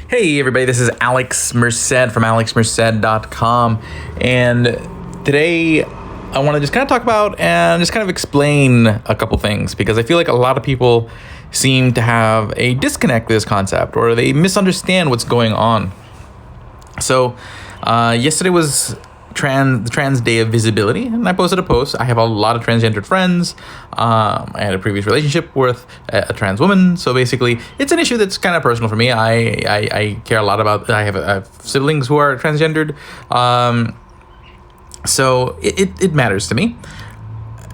Hey everybody, this is Alex Merced from alexmerced.com, and today I want to just kind of talk about and just kind of explain a couple things, because I feel like a lot of people seem to have a disconnect with this concept, or they misunderstand what's going on. So yesterday was the Trans Day of Visibility, and I posted a post. I have a lot of transgendered friends. I had a previous relationship with a trans woman, so basically it's an issue that's kind of personal for me. I care a lot about. I have siblings who are transgendered, so it matters to me.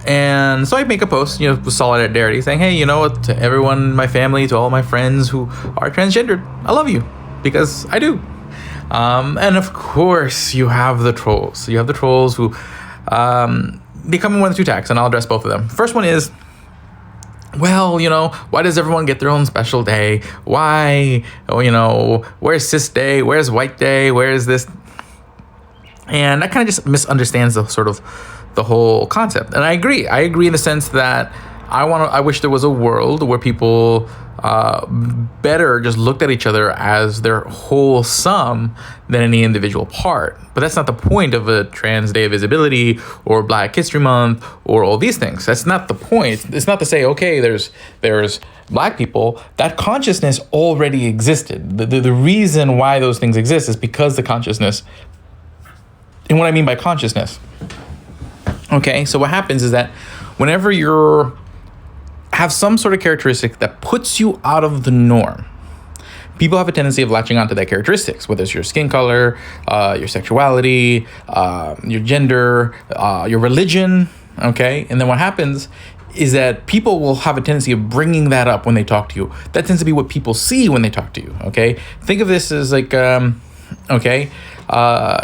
And so I make a post, with solidarity, saying, hey, to everyone in my family, to all my friends who are transgendered, I love you, because I do. And of course, you have the trolls. You have the trolls who they come in one of two attacks, and I'll address both of them. First one is, well, why does everyone get their own special day? Why, where's cis day? Where's white day? Where's this? And that kind of just misunderstands the whole concept. And I agree. I agree in the sense that I wish there was a world where people better just looked at each other as their whole sum than any individual part. But that's not the point of a Trans Day of Visibility or Black History Month or all these things. That's not the point. It's not to say, okay, there's Black people. That consciousness already existed. The reason why those things exist is because the consciousness. And what I mean by consciousness. Okay, so what happens is that whenever have some sort of characteristic that puts you out of the norm, people have a tendency of latching onto that characteristics, whether it's your skin color, your sexuality, your gender, your religion, okay? And then what happens is that people will have a tendency of bringing that up when they talk to you. That tends to be what people see when they talk to you, okay? Think of this as like,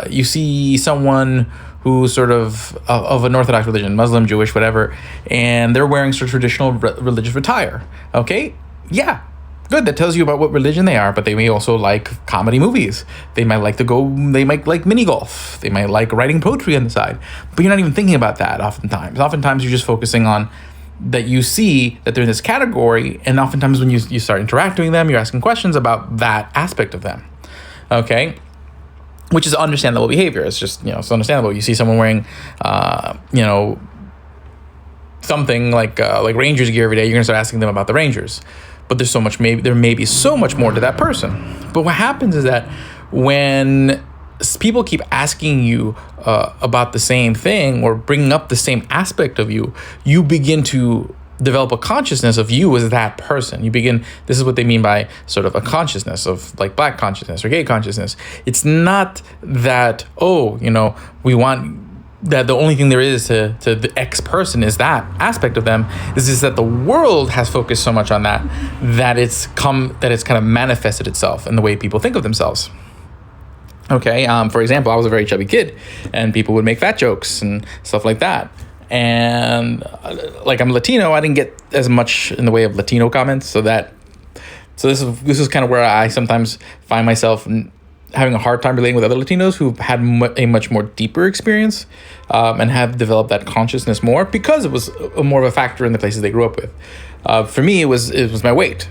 you see someone who's sort of an Orthodox religion, Muslim, Jewish, whatever, and they're wearing sort of traditional religious attire. Okay, yeah, good. That tells you about what religion they are. But they may also like comedy movies. They might like they might like mini golf. They might like writing poetry on the side. But you're not even thinking about that oftentimes. Oftentimes you're just focusing on that you see that they're in this category, and oftentimes when you start interacting with them, you're asking questions about that aspect of them. Okay. Which is understandable behavior. It's just, it's understandable. You see someone wearing, something like Rangers gear every day, you're gonna start asking them about the Rangers. But there may be so much more to that person. But what happens is that when people keep asking you about the same thing or bringing up the same aspect of you, you begin to develop a consciousness of you as that person. This is what they mean by sort of a consciousness of like Black consciousness or gay consciousness. It's not that, we want that the only thing there is to the X person is that aspect of them. It's just that the world has focused so much on that it's kind of manifested itself in the way people think of themselves. Okay, for example, I was a very chubby kid, and people would make fat jokes and stuff like that. And like I'm Latino, I didn't get as much in the way of Latino comments. So this is kind of where I sometimes find myself having a hard time relating with other Latinos who've had a much more deeper experience and have developed that consciousness more, because it was more of a factor in the places they grew up with. For me, it was my weight.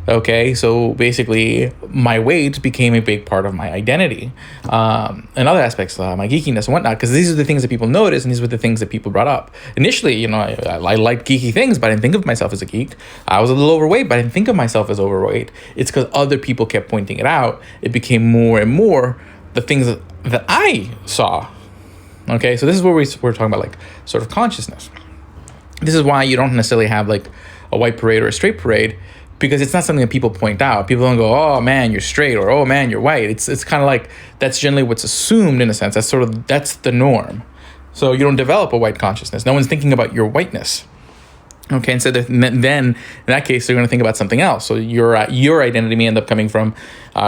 Okay, so basically my weight became a big part of my identity, and other aspects, my geekiness and whatnot, because these are the things that people notice, and these were the things that people brought up. Initially, I liked geeky things, but I didn't think of myself as a geek. I was a little overweight, but I didn't think of myself as overweight. It's because other people kept pointing it out. It became more and more the things that I saw. Okay, so this is where we're talking about like sort of consciousness. This is why you don't necessarily have like a white parade or a straight parade, because it's not something that people point out. People don't go, oh man, you're straight, or oh man, you're white. It's kind of like, that's generally what's assumed in a sense. That's the norm. So you don't develop a white consciousness. No one's thinking about your whiteness. Okay, and so then in that case, they're going to think about something else. So your identity may end up coming from,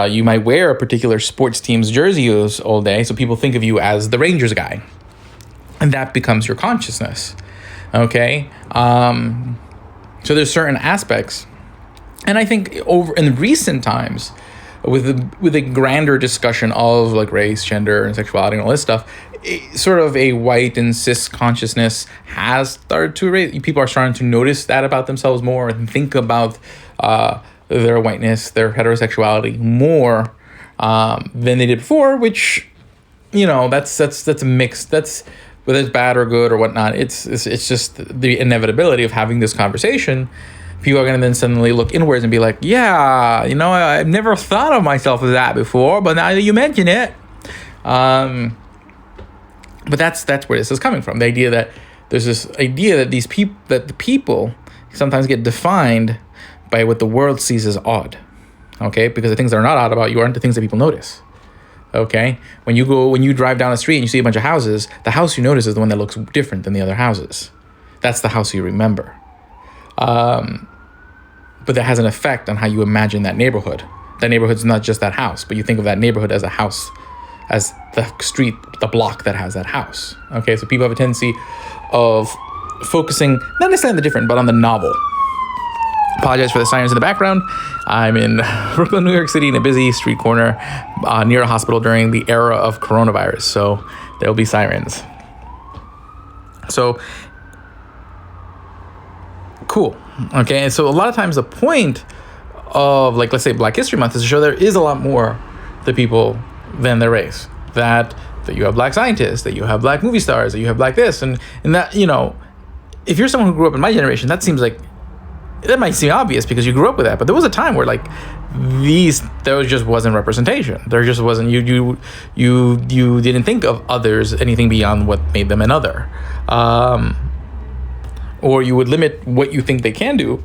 you might wear a particular sports team's jersey all day, so people think of you as the Rangers guy. And that becomes your consciousness. Okay? So there's certain aspects. And I think over in recent times, with a grander discussion of like race, gender, and sexuality and all this stuff, sort of a white and cis consciousness has started to raise. People are starting to notice that about themselves more and think about their whiteness, their heterosexuality more than they did before, which, that's a mix. That's whether it's bad or good or whatnot. It's just the inevitability of having this conversation. People are going to then suddenly look inwards and be like, yeah, I've never thought of myself as that before, but now that you mention it. But that's where this is coming from. The idea that there's this idea that the people sometimes get defined by what the world sees as odd. Okay? Because the things that are not odd about you aren't the things that people notice. Okay? When you drive down the street and you see a bunch of houses, the house you notice is the one that looks different than the other houses. That's the house you remember. But that has an effect on how you imagine that neighborhood. That neighborhood's not just that house, but you think of that neighborhood as a house, as the street, the block that has that house. Okay, so people have a tendency of focusing, not necessarily on the different, but on the novel. Apologize for the sirens in the background. I'm in Brooklyn, New York City, in a busy street corner near a hospital during the era of coronavirus. So there'll be sirens. So, cool. Okay, and so a lot of times the point of, like, let's say Black History Month is to show there is a lot more to people than their race. That you have Black scientists, that you have Black movie stars, that you have Black this, and that, if you're someone who grew up in my generation, that might seem obvious because you grew up with that, but there was a time where there just wasn't representation. There just wasn't, you didn't think of others anything beyond what made them another. Or you would limit what you think they can do,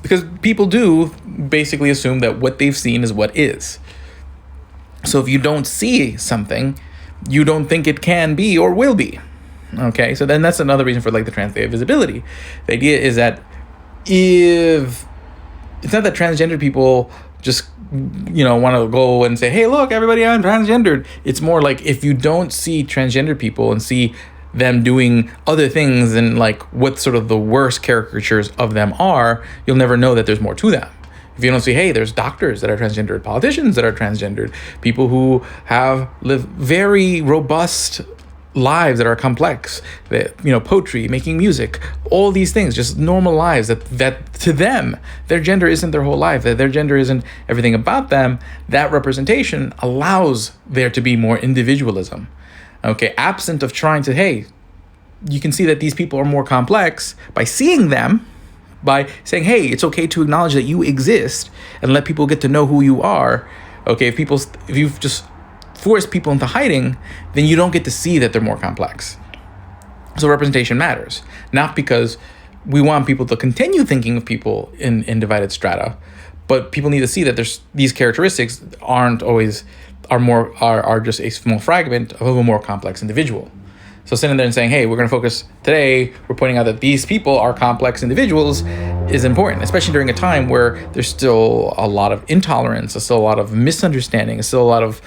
because people do basically assume that what they've seen is what is. So if you don't see something, you don't think it can be or will be. Okay, so then that's another reason for the Trans Day of Visibility. The idea is that if it's not that transgender people just want to go and say, hey, look, everybody, I'm transgendered. It's more like if you don't see transgender people and see them doing other things and what sort of the worst caricatures of them are, you'll never know that there's more to them. If you don't see, hey, there's doctors that are transgendered, politicians that are transgendered, people who have lived very robust lives that are complex, that, poetry, making music, all these things, just normal lives that to them, their gender isn't their whole life, that their gender isn't everything about them. That representation allows there to be more individualism. Okay, absent of trying to, hey, you can see that these people are more complex by seeing them, by saying, hey, it's okay to acknowledge that you exist and let people get to know who you are. Okay, if you've just forced people into hiding, then you don't get to see that they're more complex. So representation matters, not because we want people to continue thinking of people in divided strata, but people need to see that there's these characteristics are just a small fragment of a more complex individual. So sitting there and saying, hey, we're going to focus today, we're pointing out that these people are complex individuals is important, especially during a time where there's still a lot of intolerance, there's still a lot of misunderstanding, there's still a lot of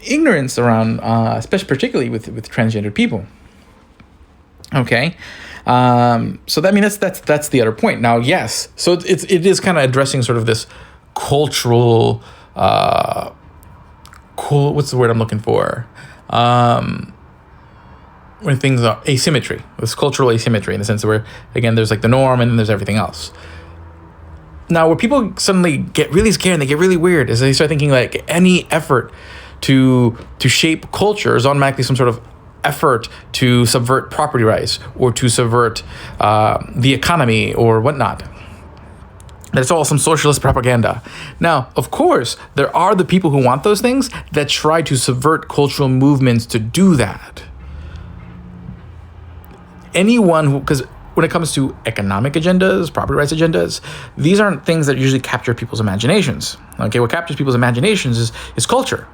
ignorance around, especially particularly with transgender people. Okay. So that's the other point. Now, yes. So it is kind of addressing sort of this cultural, what's the word I'm looking for? When things are asymmetry, this cultural asymmetry, in the sense where, again, there's the norm and then there's everything else. Now, where people suddenly get really scared and they get really weird is they start thinking any effort to shape culture is automatically some sort of effort to subvert property rights or to subvert the economy or whatnot. That's all some socialist propaganda. Now, of course, there are the people who want those things that try to subvert cultural movements to do that. Because when it comes to economic agendas, property rights agendas, these aren't things that usually capture people's imaginations. Okay, what captures people's imaginations is culture.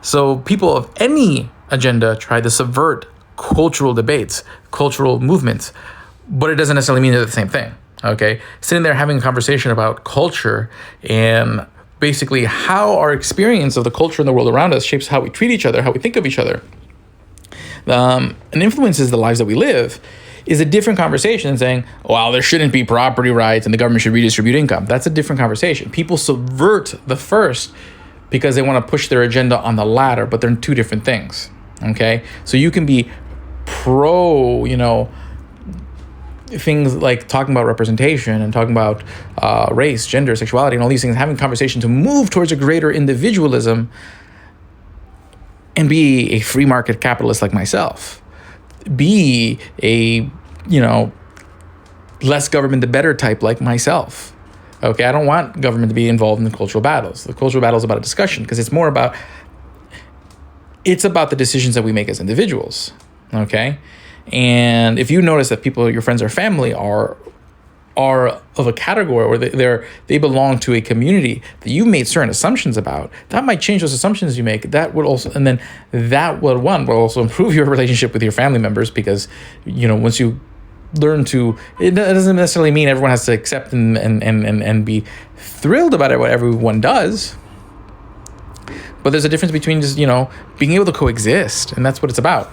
So people of any agenda try to subvert cultural debates, cultural movements, but it doesn't necessarily mean they're the same thing. Okay, sitting there having a conversation about culture and basically how our experience of the culture in the world around us shapes how we treat each other, how we think of each other, and influences the lives that we live, is a different conversation than saying, well, there shouldn't be property rights and the government should redistribute income. That's a different conversation. People subvert the first because they want to push their agenda on the latter, but they're two different things. Okay, so you can be pro, things like talking about representation and talking about race, gender, sexuality, and all these things, having conversation to move towards a greater individualism and be a free market capitalist like myself, be a, less government the better type like myself. Okay, I don't want government to be involved in the cultural battles. The cultural battle is about a discussion because it's about the decisions that we make as individuals. Okay, and if you notice that people, your friends or family, are of a category, or they belong to a community that you made certain assumptions about, that might change those assumptions you make. That would also, and then that will also improve your relationship with your family members, because once you learn to, it doesn't necessarily mean everyone has to accept and be thrilled about it, what everyone does. But there's a difference between just, being able to coexist, and that's what it's about.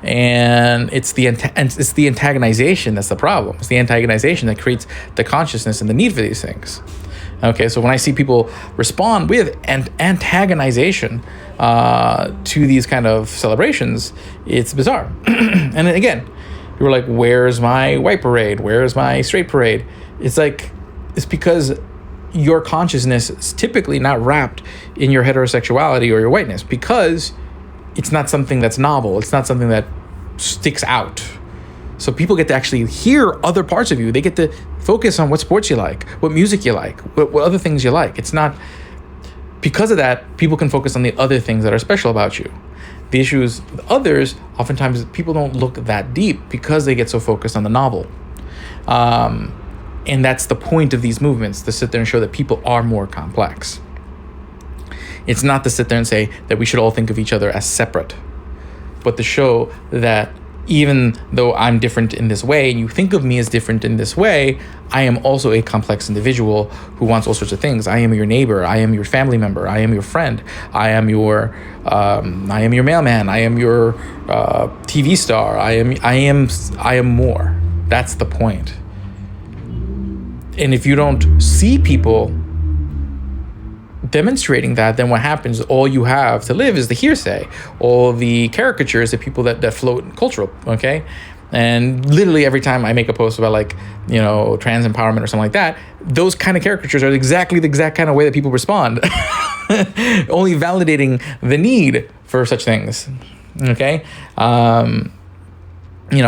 And it's the antagonization that's the problem. It's the antagonization that creates the consciousness and the need for these things. Okay, so when I see people respond with antagonization to these kind of celebrations, it's bizarre. And then again, you were like, where's my white parade? Where's my straight parade? It's because your consciousness is typically not wrapped in your heterosexuality or your whiteness, because it's not something that's novel. It's not something that sticks out. So people get to actually hear other parts of you. They get to focus on what sports you like, what music you like, what other things you like. It's not, because of that, people can focus on the other things that are special about you. The issues with others, oftentimes people don't look that deep because they get so focused on the novel. And that's the point of these movements, to sit there and show that people are more complex. It's not to sit there and say that we should all think of each other as separate, but to show that even though I'm different in this way, and you think of me as different in this way, I am also a complex individual who wants all sorts of things. I am your neighbor. I am your family member. I am your friend. I am your mailman. I am your TV star. I am more. That's the point. And if you don't see people demonstrating that, then what happens? All you have to live is the hearsay, all the caricatures of people that float in cultural. Okay, and literally every time I make a post about trans empowerment or something like that, those kind of caricatures are exactly the exact kind of way that people respond, only validating the need for such things. Okay,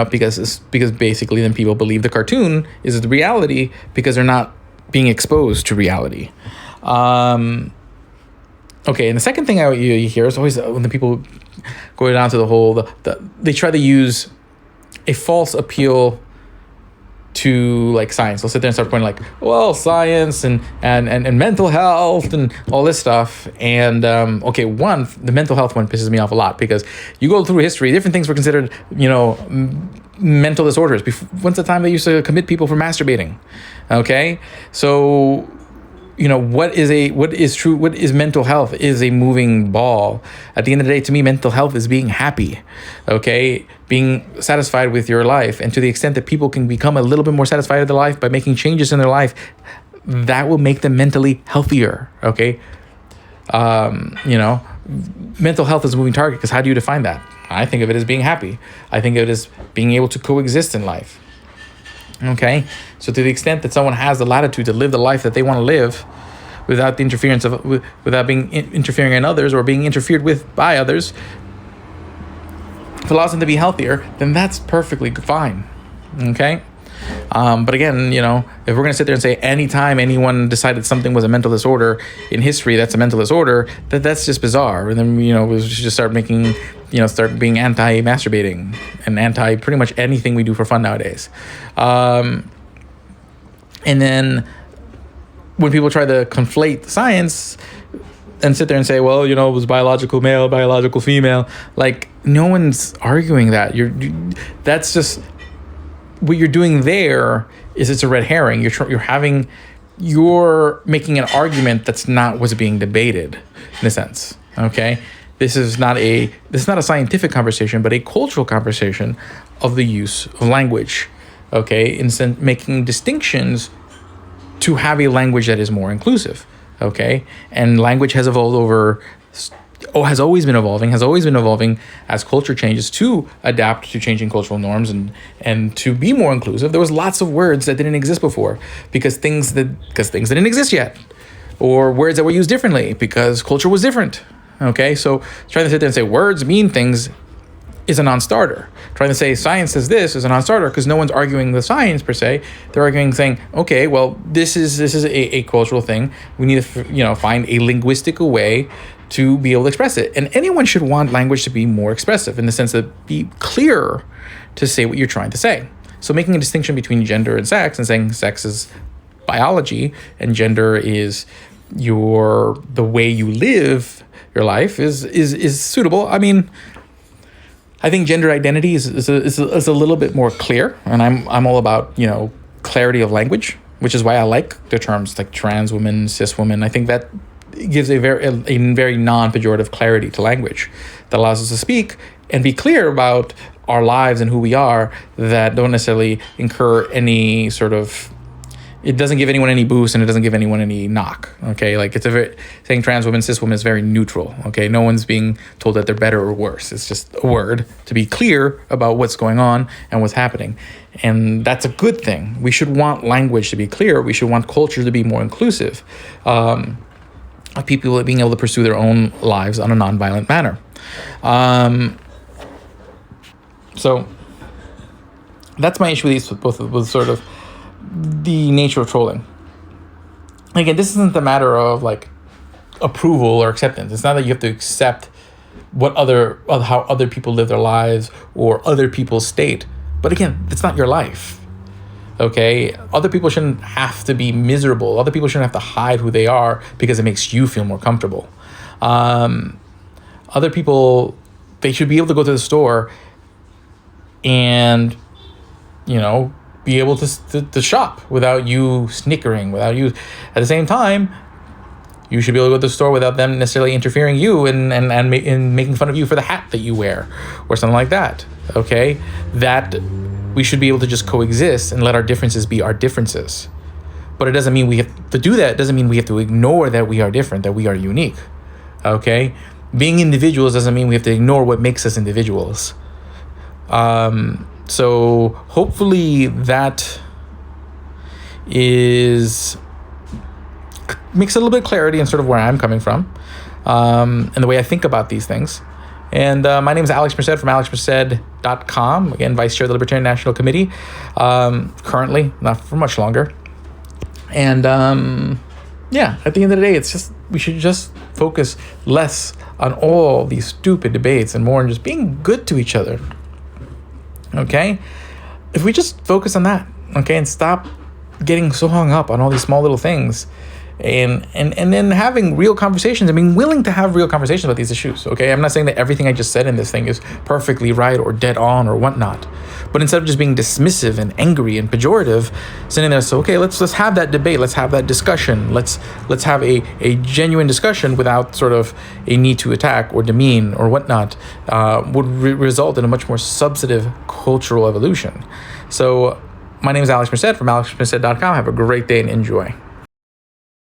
because basically then people believe the cartoon is the reality because they're not being exposed to reality. Okay, and the second thing you hear is always when the people go down to the whole, they try to use a false appeal to science. They'll sit there and start pointing science and mental health and all this stuff. And the mental health one pisses me off a lot, because you go through history, different things were considered, mental disorders. Once the time they used to commit people for masturbating. Okay, so what is mental health is a moving ball. At the end of the day, to me, mental health is being happy, okay? Being satisfied with your life. And to the extent that people can become a little bit more satisfied with their life by making changes in their life, that will make them mentally healthier, okay? Mental health is a moving target, because how do you define that? I think of it as being happy. I think of it as being able to coexist in life. Okay, so to the extent that someone has the latitude to live the life that they want to live without the interference without being interfering in others or being interfered with by others, if it allows them to be healthier, then that's perfectly fine. Okay, but again, if we're going to sit there and say anytime anyone decided something was a mental disorder in history, that's a mental disorder, that's just bizarre. And then we should just start start being anti-masturbating and anti pretty much anything we do for fun nowadays. And then when people try to conflate science and sit there and say, well, it was biological male, biological female, no one's arguing that. That's just what you're doing. There is, it's a red herring. You're making an argument that's not what's being debated, in a sense. Okay, this is not a scientific conversation, but a cultural conversation of the use of language. Okay, in making distinctions to have a language that is more inclusive. Okay, and language has evolved over has always been evolving as culture changes to adapt to changing cultural norms and to be more inclusive. There was lots of words that didn't exist before because things didn't exist yet, or words that were used differently because culture was different. Okay, so trying to sit there and say words mean things is a non-starter. Trying to say science says this is a non-starter because no one's arguing the science per se. They're arguing saying, okay, well, this is a cultural thing. We need to find a linguistic way to be able to express it. And anyone should want language to be more expressive in the sense that be clearer to say what you're trying to say. So making a distinction between gender and sex, and saying sex is biology and gender is the way you live your life is suitable. I mean, I think gender identity is a little bit more clear, and I'm all about clarity of language, which is why I like the terms like trans woman, cis woman. I think that gives a very non-pejorative clarity to language that allows us to speak and be clear about our lives and who we are, that don't necessarily incur any sort of. It doesn't give anyone any boost, and it doesn't give anyone any knock. Okay, like saying trans woman, cis woman is very neutral. Okay, no one's being told that they're better or worse. It's just a word to be clear about what's going on and what's happening, and that's a good thing. We should want language to be clear. We should want culture to be more inclusive, of people being able to pursue their own lives on a nonviolent manner. So that's my issue with sort of the nature of trolling. Again, this isn't a matter of like approval or acceptance. It's not that you have to accept how other people live their lives or other people's state. But again, it's not your life. Okay? Other people shouldn't have to be miserable. Other people shouldn't have to hide who they are because it makes you feel more comfortable. Other people, they should be able to go to the store and be able to shop without you snickering, without you. At the same time, you should be able to go to the store without them necessarily interfering you and making fun of you for the hat that you wear or something like that. Okay? That we should be able to just coexist and let our differences be our differences. But it doesn't mean we have to do that. It doesn't mean we have to ignore that we are different, that we are unique. Okay? Being individuals doesn't mean we have to ignore what makes us individuals. So hopefully that makes a little bit of clarity in sort of where I'm coming from, and the way I think about these things. And my name is Alex Merced from alexmerced.com. Again, Vice Chair of the Libertarian National Committee, currently, not for much longer. And at the end of the day, it's just we should just focus less on all these stupid debates and more on just being good to each other. Okay, if we just focus on that, okay, and stop getting so hung up on all these small little things, and then having real conversations and being willing to have real conversations about these issues. Okay, I'm not saying that everything I just said in this thing is perfectly right or dead on or whatnot, but instead of just being dismissive and angry and pejorative, sitting there, so okay, let's have that debate, let's have that discussion, let's have a genuine discussion without sort of a need to attack or demean or whatnot, would result in a much more substantive cultural evolution. So my name is Alex Merced from alexmerced.com. Have a great day and enjoy.